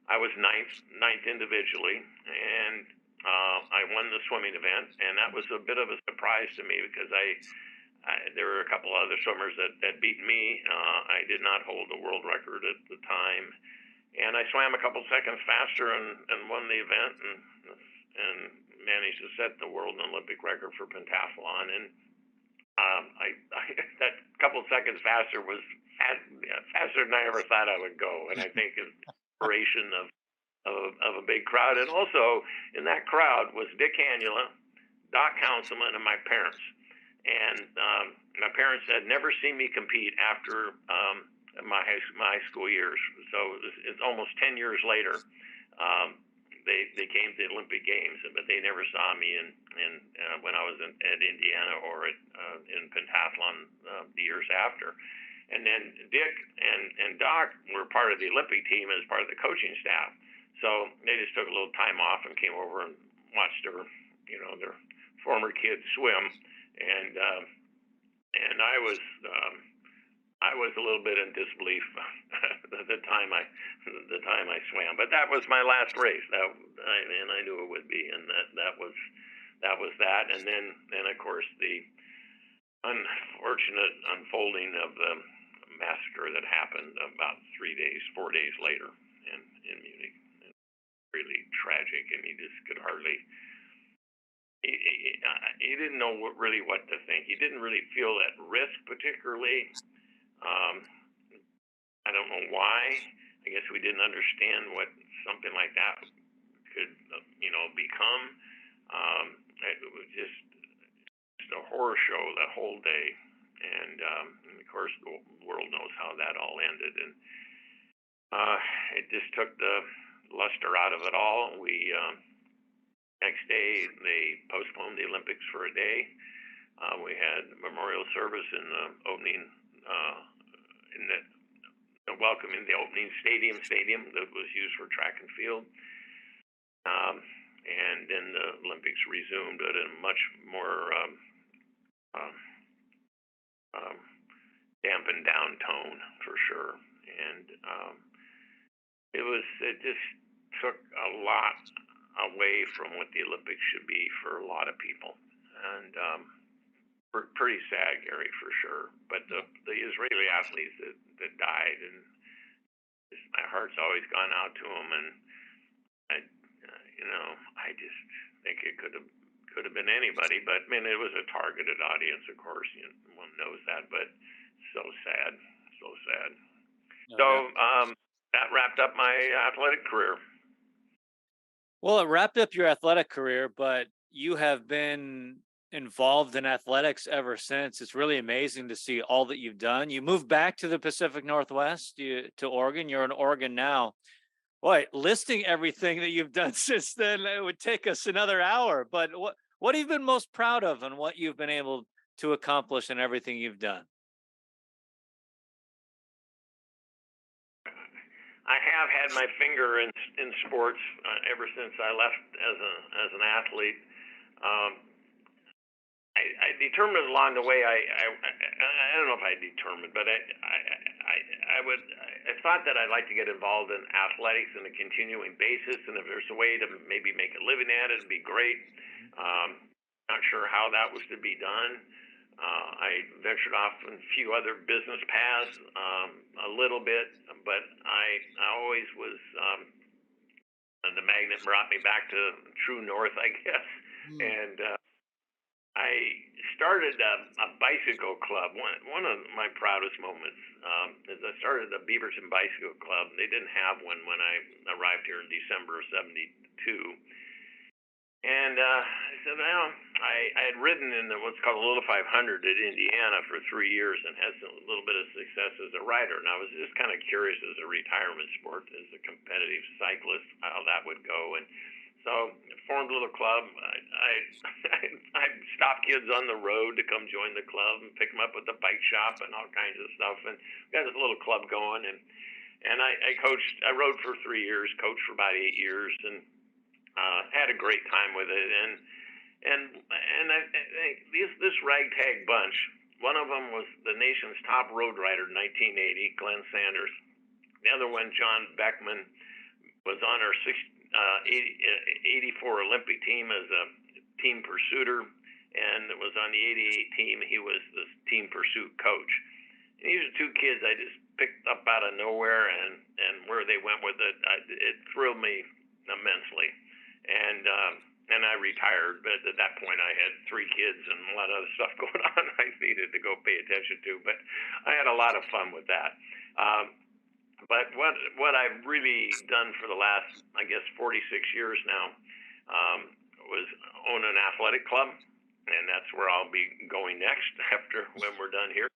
I was ninth individually, and I won the swimming event, and that was a bit of a surprise to me because there were a couple other swimmers that beat me. I did not hold the world record at the time, and I swam a couple seconds faster and won the event, and managed to set the world and Olympic record for pentathlon. And that couple seconds faster was faster than I ever thought I would go, and I think it's inspiration of a big crowd. And also in that crowd was Dick Hanula, Doc Councilman, and my parents. And my parents had never seen me compete after my high school years. So it's almost 10 years later. They came to the Olympic Games, but they never saw me in when I was at Indiana or in pentathlon the years after. And then Dick and Doc were part of the Olympic team as part of the coaching staff. So they just took a little time off and came over and watched their former kids swim. And I was a little bit in disbelief the time I swam, but that was my last race. And I knew it would be, and that was that. And then of course the unfortunate unfolding of the massacre that happened about 4 days later in Munich. Really tragic, and he just could hardly. He didn't know really what to think. He didn't really feel at risk particularly. I don't know why. I guess we didn't understand what something like that could, become. It was just a horror show that whole day, and of course the world knows how that all ended. And it just took the luster out of it all. We next day they postponed the Olympics for a day. We had memorial service in the opening, in the welcome in the opening stadium that was used for track and field. and then the Olympics resumed at a much more um, um, dampened down tone for sure. And it just took a lot away from what the Olympics should be for a lot of people. And pretty sad, Gary, for sure. But the Israeli athletes that died, and my heart's always gone out to them. And I just think it could have been anybody. But I mean, it was a targeted audience, of course. One knows that. But so sad, so sad. No So doubt. that wrapped up my athletic career. Well, it wrapped up your athletic career, but you have been involved in athletics ever since. It's really amazing to see all that you've done. You moved back to the Pacific Northwest, to Oregon. You're in Oregon now. Boy, listing everything that you've done since then, it would take us another hour. But what have you been most proud of and what you've been able to accomplish in everything you've done? I have had my finger in sports ever since I left as an athlete. Um, I determined along the way. I don't know if I determined, but I thought that I'd like to get involved in athletics on a continuing basis, and if there's a way to maybe make a living at it, it'd be great. Not sure how that was to be done. I ventured off in a few other business paths a little bit, but I always was, the magnet brought me back to true north, I guess. And I started a bicycle club. One of my proudest moments is I started a Beaverton Bicycle Club. They didn't have one when I arrived here in December of '72. And I said, well, I had ridden in what's called a Little 500 at Indiana for 3 years and had a little bit of success as a rider. And I was just kind of curious as a retirement sport, as a competitive cyclist, how that would go. And so I formed a little club. I stopped kids on the road to come join the club and pick them up at the bike shop and all kinds of stuff. And got this little club going. And I coached. I rode for 3 years, coached for about 8 years, and had a great time with it, and I think this ragtag bunch. One of them was the nation's top road rider in 1980, Glenn Sanders. The other one, John Beckman, was on our 84 Olympic team as a team pursuiter, and it was on the 88 team. He was the team pursuit coach. And these are two kids I just picked up out of nowhere, and where they went with it, it thrilled me immensely. And I retired, but at that point I had 3 kids and a lot of other stuff going on I needed to go pay attention to. But I had a lot of fun with that. But what I've really done for the last, I guess, 46 years now, was own an athletic club, and that's where I'll be going next after when we're done here.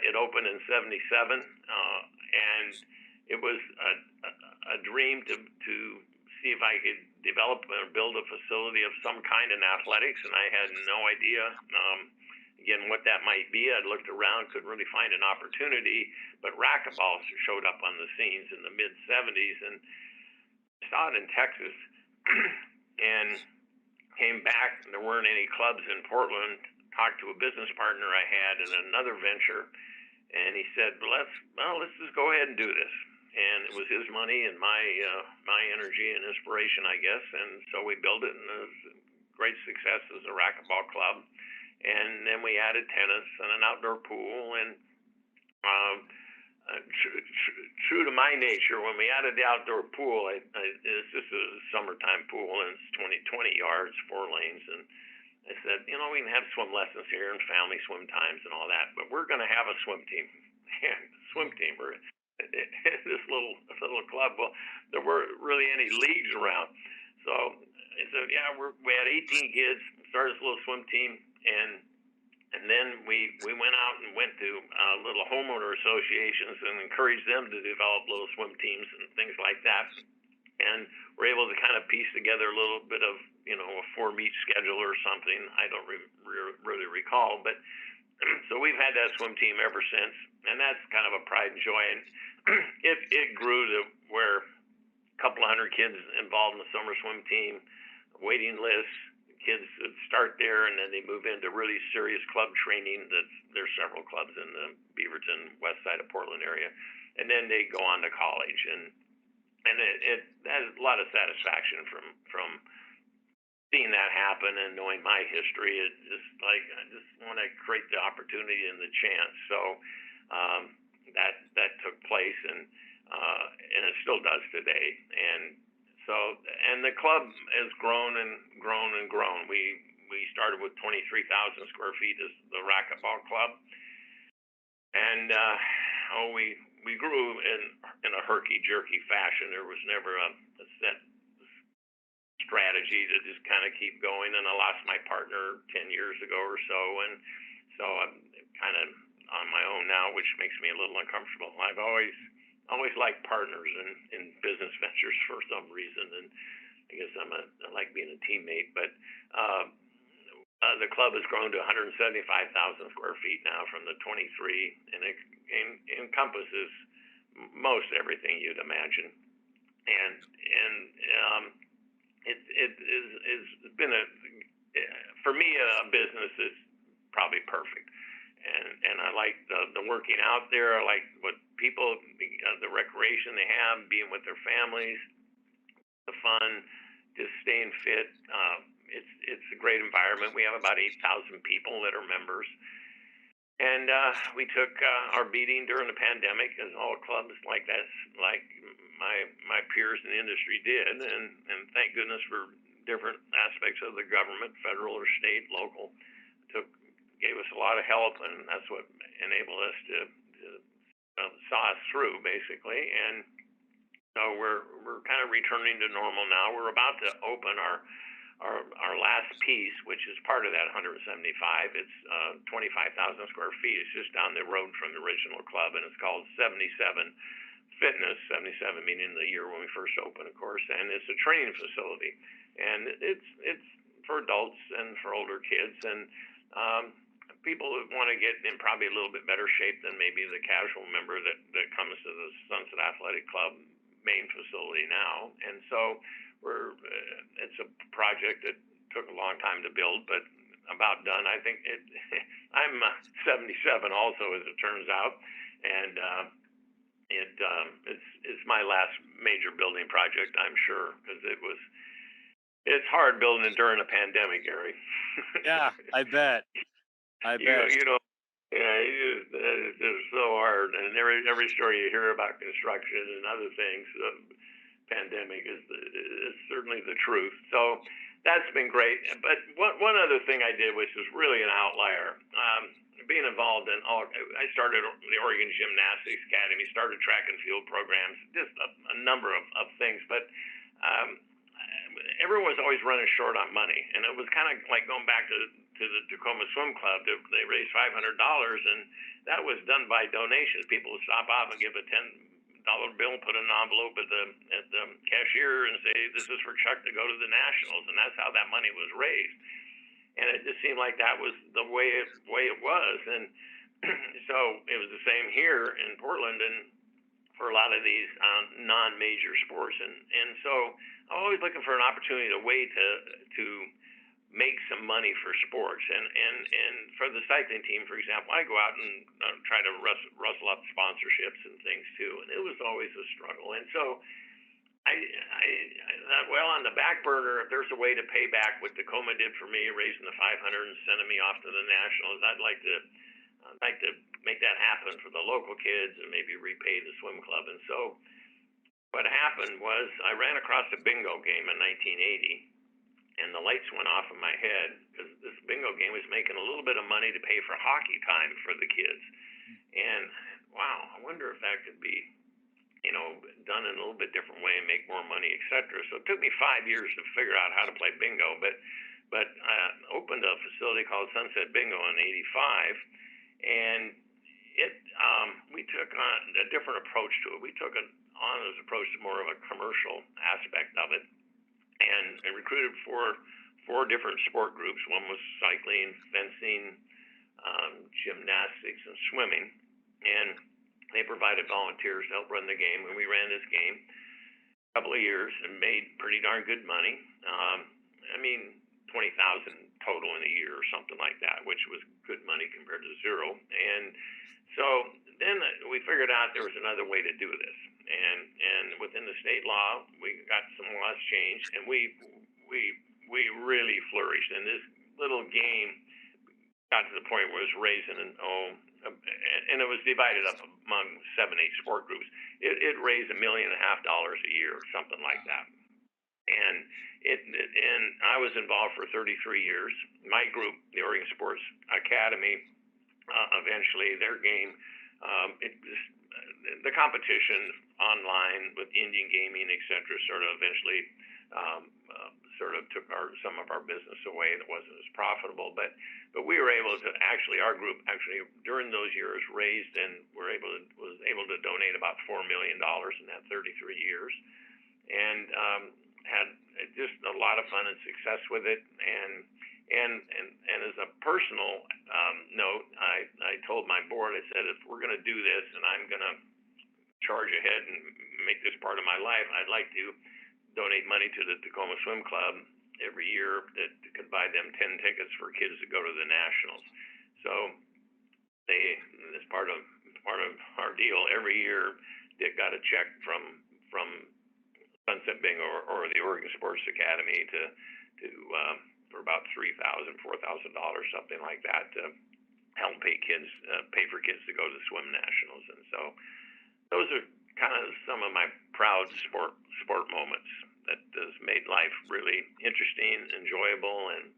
It opened in '77, and it was a dream to see if I could develop or build a facility of some kind in athletics, and I had no idea, again, what that might be. I looked around, couldn't really find an opportunity, but racquetball showed up on the scenes in the mid-'70s, and I saw it in Texas, and came back, and there weren't any clubs in Portland. Talked to a business partner I had in another venture, and he said, let's just go ahead and do this. And it was his money and my energy and inspiration, I guess. And so we built it, and it was a great success as a racquetball club. And then we added tennis and an outdoor pool. And true to my nature, when we added the outdoor pool, it's just a summertime pool, and it's 20 yards, 4 lanes. And I said, we can have swim lessons here and family swim times and all that, but we're going to have a swim team. Swim team. This little club. Well, there weren't really any leagues around, so I said, we had 18 kids, started this little swim team, and then we went out and went to little homeowner associations and encouraged them to develop little swim teams and things like that, and we're able to kind of piece together a little bit of a 4-meet schedule or something. I don't really recall, but so we've had that swim team ever since, and that's kind of a pride and joy. And it grew to where couple of hundred kids involved in the summer swim team, waiting lists. Kids that start there and then they move into really serious club training. There's several clubs in the Beaverton west side of Portland area, and then they go on to college, and it has a lot of satisfaction from seeing that happen and knowing my history. It's just like I just want to create the opportunity and the chance. So that took place, and it still does today. And the club has grown and grown and grown. We started with 23,000 square feet as the racquetball club, and we grew in a herky jerky fashion. There was never a set strategy to just kind of keep going. And I lost my partner 10 years ago or so, and so I'm kind of on my own now, which makes me a little uncomfortable. I've always liked partners in business ventures for some reason, and I guess I like being a teammate. But the club has grown to 175,000 square feet now from the 23, and it encompasses most everything you'd imagine. And it is been for me a business is probably perfect. And I like the working out there. I like what people, the recreation they have, being with their families, the fun, just staying fit. It's a great environment. We have about 8,000 people that are members. And we took our beating during the pandemic, as all clubs like that, like my peers in the industry did. And thank goodness for different aspects of the government, federal or state, local, gave us a lot of help, and that's what enabled us to saw us through, basically. And so we're kind of returning to normal now. We're about to open our last piece, which is part of that 175. It's 25,000 square feet. It's just down the road from the original club, and it's called 77 Fitness. 77 meaning the year when we first opened, of course. And it's a training facility, and it's for adults and for older kids, and people who want to get in probably a little bit better shape than maybe the casual member that comes to the Sunset Athletic Club main facility now. And so it's a project that took a long time to build, but about done. I think I'm 77 also, as it turns out, and it's my last major building project, I'm sure, because it's hard building it during a pandemic, Gary. Yeah, I bet. You know, yeah, it's so hard, and every story you hear about construction and other things, pandemic is certainly the truth. So that's been great. But one other thing I did, which is really an outlier, being involved in I started the Oregon Gymnastics Academy, started track and field programs, just a number of things, but everyone was always running short on money, and it was kind of like going back to the Tacoma Swim Club. They raised $500, and that was done by donations. People would stop off and give a $10 bill, put an envelope at the cashier, and say, "This is for Chuck to go to the Nationals," and that's how that money was raised. And it just seemed like that was the way it was, and so it was the same here in Portland, and for a lot of these non-major sports, and so I'm always looking for an opportunity, a way to make some money for sports, and for the cycling team, for example, I go out and try to rustle up sponsorships and things too, and it was always a struggle. And so I thought, well, on the back burner, if there's a way to pay back what Tacoma did for me, raising the 500 and sending me off to the Nationals, I'd like to make that happen for the local kids and maybe repay the swim club. And so what happened was I ran across a bingo game in 1980, and the lights went off in my head, because this bingo game was making a little bit of money to pay for hockey time for the kids. And wow, I wonder if that could be, done in a little bit different way and make more money, etc. So it took me 5 years to figure out how to play bingo, but I opened a facility called Sunset Bingo in '85, and we took on a different approach to it. We took an honest approach to more of a commercial aspect of it, and I recruited four different sport groups. One was cycling, fencing, gymnastics, and swimming, and they provided volunteers to help run the game, and we ran this game. couple of years and made pretty darn good money. I mean, 20,000 total in a year or something like that, which was good money compared to zero. And so then we figured out there was another way to do this, and within the state law, we got some laws changed, and we we really flourished. And this little game got to the point where it was raising and it was divided up among 7, 8 sport groups. It raised $1.5 million a year, something like that. And I was involved for 33 years. My group, the Oregon Sports Academy, eventually their game, the competition online with Indian gaming, et cetera, sort of eventually sort of took some of our business away. That wasn't as profitable, but we were able to actually, our group actually during those years raised and was able to donate about $4 million in that 33 years, and had just a lot of fun and success with it. And as a personal note, I told my board, I said, if we're going to do this and I'm going to charge ahead and make this part of my life, I'd like to donate money to the Tacoma Swim Club every year that could buy them 10 tickets for kids to go to the Nationals. So they, as part of our deal, every year Dick got a check from Sunset Bing or the Oregon Sports Academy to for about $3,000, $4,000, something like that, to help pay for kids to go to the swim nationals. And so those are kind of some of my proud sport moments that has made life really interesting, enjoyable, and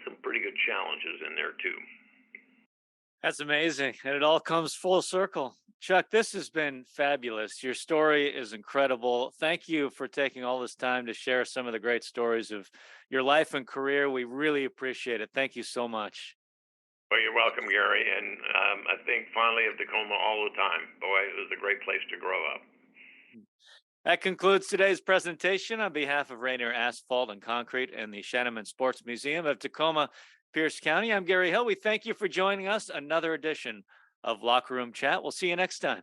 some pretty good challenges in there too. That's amazing. And it all comes full circle. Chuck, this has been fabulous. Your story is incredible. Thank you for taking all this time to share some of the great stories of your life and career. We really appreciate it. Thank you so much. Well, you're welcome, Gary. And I think fondly of Tacoma all the time. Boy, it was a great place to grow up. That concludes today's presentation. On behalf of Rainier Asphalt and Concrete and the Shanneman Sports Museum of Tacoma, Pierce County, I'm Gary Hill. We thank you for joining us. Another edition of Locker Room Chat. We'll see you next time.